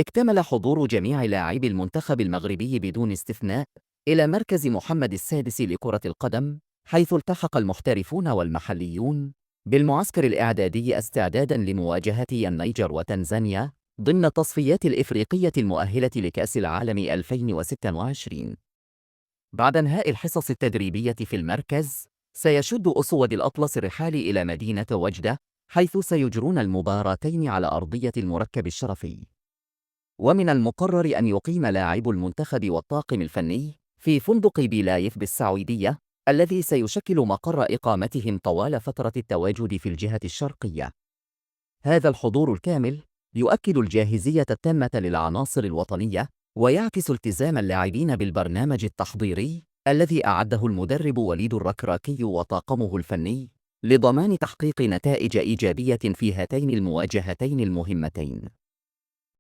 اكتمل حضور جميع لاعبي المنتخب المغربي بدون استثناء إلى مركز محمد السادس لكرة القدم، حيث التحق المحترفون والمحليون بالمعسكر الإعدادي استعدادًا لمواجهة النيجر وتنزانيا ضمن التصفيات الإفريقية المؤهلة لكأس العالم 2026. بعد انهاء الحصص التدريبية في المركز، سيشد أسود الأطلس الرحال إلى مدينة وجدة، حيث سيجرون المباراتين على أرضية المركب الشرفي. ومن المقرر أن يقيم لاعبو المنتخب والطاقم الفني في فندق بيلايف بالسعودية، الذي سيشكل مقر إقامتهم طوال فترة التواجد في الجهة الشرقية. هذا الحضور الكامل يؤكد الجاهزية التامة للعناصر الوطنية، ويعكس التزام اللاعبين بالبرنامج التحضيري الذي أعده المدرب وليد الركراكي وطاقمه الفني لضمان تحقيق نتائج إيجابية في هاتين المواجهتين المهمتين.